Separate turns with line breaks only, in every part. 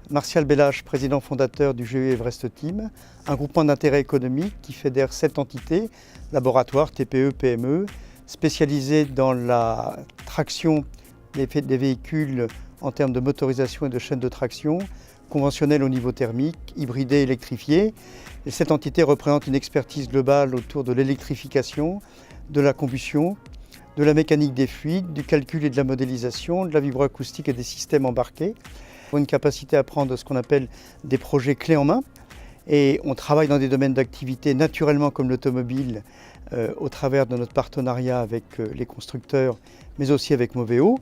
Martial Bellache, président fondateur du GE Everest Team, un groupement d'intérêt économique qui fédère 7 entités, laboratoires, TPE, PME, spécialisés dans la traction des véhicules en termes de motorisation et de chaîne de traction, conventionnelle au niveau thermique, hybridée, électrifiée. Et cette entité représente une expertise globale autour de l'électrification, de la combustion, de la mécanique des fluides, du calcul et de la modélisation, de la vibroacoustique et des systèmes embarqués. Une capacité à prendre ce qu'on appelle des projets clés en main. Et on travaille dans des domaines d'activité naturellement comme l'automobile au travers de notre partenariat avec les constructeurs, mais aussi avec Moveo.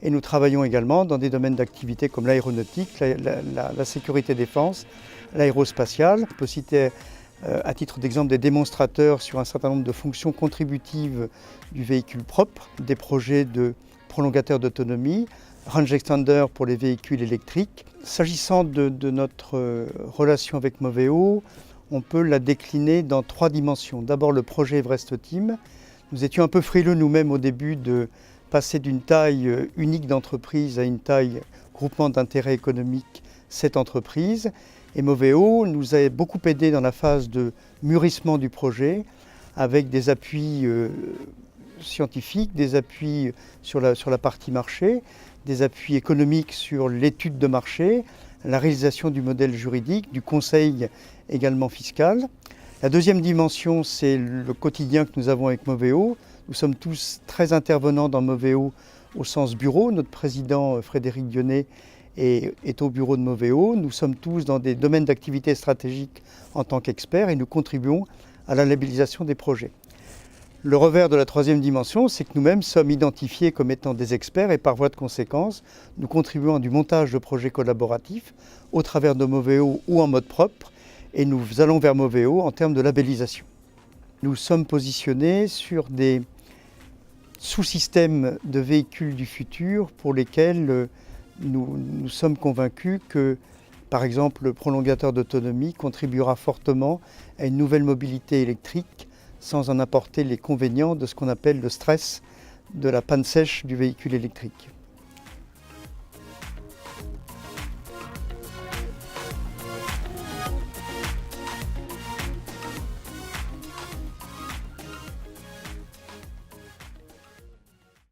Et nous travaillons également dans des domaines d'activité comme l'aéronautique, la sécurité défense, l'aérospatiale. On peut citer à titre d'exemple des démonstrateurs sur un certain nombre de fonctions contributives du véhicule propre, des projets de prolongateurs d'autonomie, range extender pour les véhicules électriques. S'agissant de notre relation avec Moveo, on peut la décliner dans 3 dimensions. D'abord le projet Everest Team. Nous étions un peu frileux nous-mêmes au début de passer d'une taille unique d'entreprise à une taille groupement d'intérêt économique, 7 entreprises. Et Moveo nous a beaucoup aidé dans la phase de mûrissement du projet avec des appuis scientifiques, des appuis sur la partie marché, des appuis économiques sur l'étude de marché, la réalisation du modèle juridique, du conseil également fiscal. La deuxième dimension, c'est le quotidien que nous avons avec Moveo. Nous sommes tous très intervenants dans Moveo au sens bureau. Notre président Frédéric Dionnet est au bureau de Moveo. Nous sommes tous dans des domaines d'activité stratégiques en tant qu'experts et nous contribuons à la labellisation des projets. Le revers de la troisième dimension, c'est que nous-mêmes sommes identifiés comme étant des experts et par voie de conséquence, nous contribuons à du montage de projets collaboratifs au travers de Moveo ou en mode propre et nous allons vers Moveo en termes de labellisation. Nous sommes positionnés sur des sous-systèmes de véhicules du futur pour lesquels nous sommes convaincus que, par exemple, le prolongateur d'autonomie contribuera fortement à une nouvelle mobilité électrique sans en apporter les convénients de ce qu'on appelle le stress de la panne sèche du véhicule électrique.